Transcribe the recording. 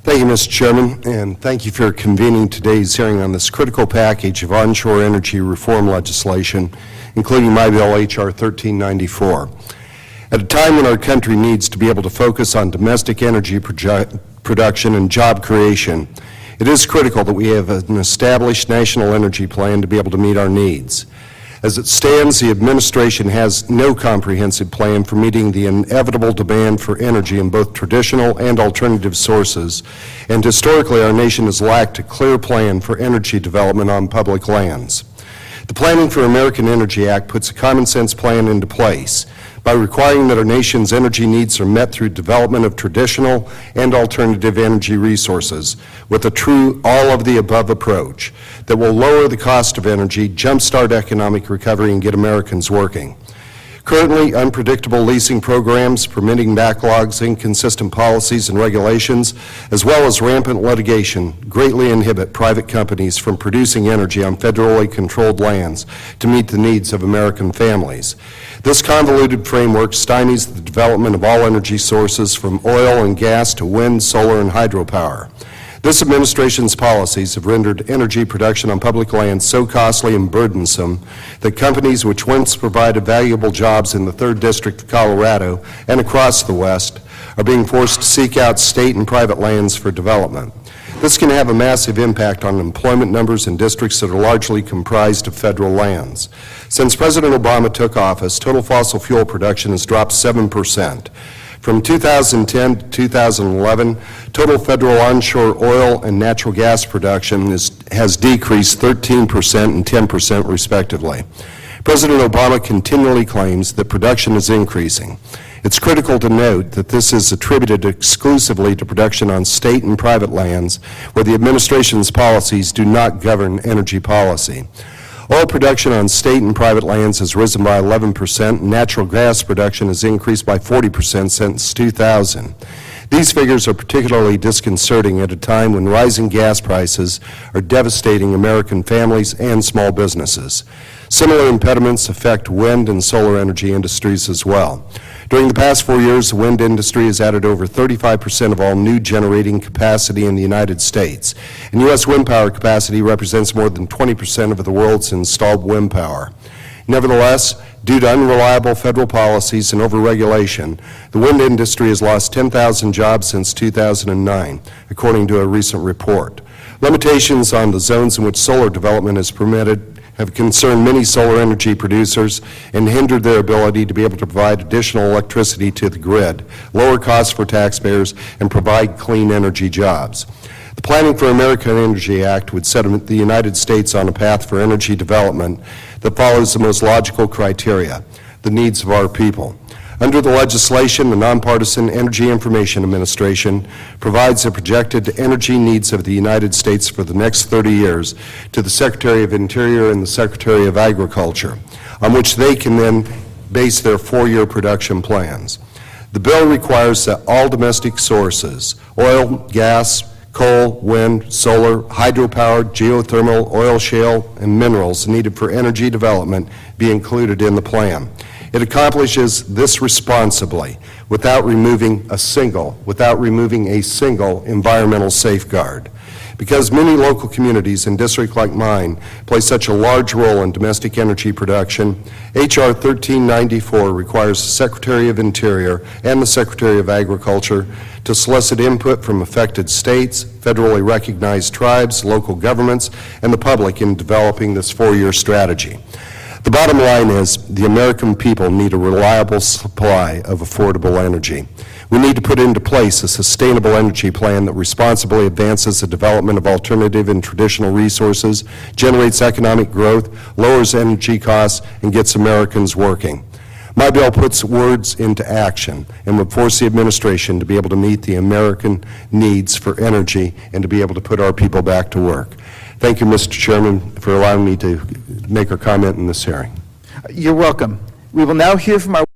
Thank you, Mr. Chairman, and thank you for convening today's hearing on this critical package of onshore energy reform legislation, including my bill, H.R. 1394. At a time when our country needs to be able to focus on domestic energy production and job creation, it is critical that we have an established national energy plan to be able to meet our needs. As it stands, the administration has no comprehensive plan for meeting the inevitable demand for energy in both traditional and alternative sources, and historically our nation has lacked a clear plan for energy development on public lands. The Planning for American Energy Act puts a common-sense plan into place by requiring that our nation's energy needs are met through development of traditional and alternative energy resources with a true all-of-the-above approach that will lower the cost of energy, jumpstart economic recovery, and get Americans working. Currently, unpredictable leasing programs, permitting backlogs, inconsistent policies and regulations, as well as rampant litigation, greatly inhibit private companies from producing energy on federally controlled lands to meet the needs of American families. This convoluted framework stymies the development of all energy sources from oil and gas to wind, solar, and hydropower. This administration's policies have rendered energy production on public lands so costly and burdensome that companies which once provided valuable jobs in the 3rd District of Colorado and across the West are being forced to seek out state and private lands for development. This can have a massive impact on employment numbers in districts that are largely comprised of federal lands. Since President Obama took office, total fossil fuel production has dropped 7%. From 2010 to 2011, total federal onshore oil and natural gas production has decreased 13% and 10% respectively. President Obama continually claims that production is increasing. It's critical to note that this is attributed exclusively to production on state and private lands where the administration's policies do not govern energy policy. Oil production on state and private lands has risen by 11%, and natural gas production has increased by 40% since 2000. These figures are particularly disconcerting at a time when rising gas prices are devastating American families and small businesses. Similar impediments affect wind and solar energy industries as well. During the past 4 years, the wind industry has added over 35% of all new generating capacity in the United States, and U.S. wind power capacity represents more than 20% of the world's installed wind power. Nevertheless, due to unreliable federal policies and overregulation, the wind industry has lost 10,000 jobs since 2009, according to a recent report. Limitations on the zones in which solar development is permitted have concerned many solar energy producers and hindered their ability to be able to provide additional electricity to the grid, lower costs for taxpayers, and provide clean energy jobs. The Planning for American Energy Act would set the United States on a path for energy development that follows the most logical criteria, the needs of our people. Under the legislation, the Nonpartisan Energy Information Administration provides the projected energy needs of the United States for the next 30 years to the Secretary of Interior and the Secretary of Agriculture, on which they can then base their 4-year production plans. The bill requires that all domestic sources, oil, gas, coal, wind, solar, hydropower, geothermal, oil shale, and minerals needed for energy development be included in the plan. It accomplishes this responsibly without removing a single environmental safeguard. Because many local communities in districts like mine play such a large role in domestic energy production, H.R. 1394 requires the Secretary of Interior and the Secretary of Agriculture to solicit input from affected states, federally recognized tribes, local governments, and the public in developing this 4-year strategy. The bottom line is the American people need a reliable supply of affordable energy. We need to put into place a sustainable energy plan that responsibly advances the development of alternative and traditional resources, generates economic growth, lowers energy costs, and gets Americans working. My bill puts words into action and would force the administration to be able to meet the American needs for energy and to be able to put our people back to work. Thank you, Mr. Chairman, for allowing me to make a comment in this hearing. You're welcome. We will now hear from our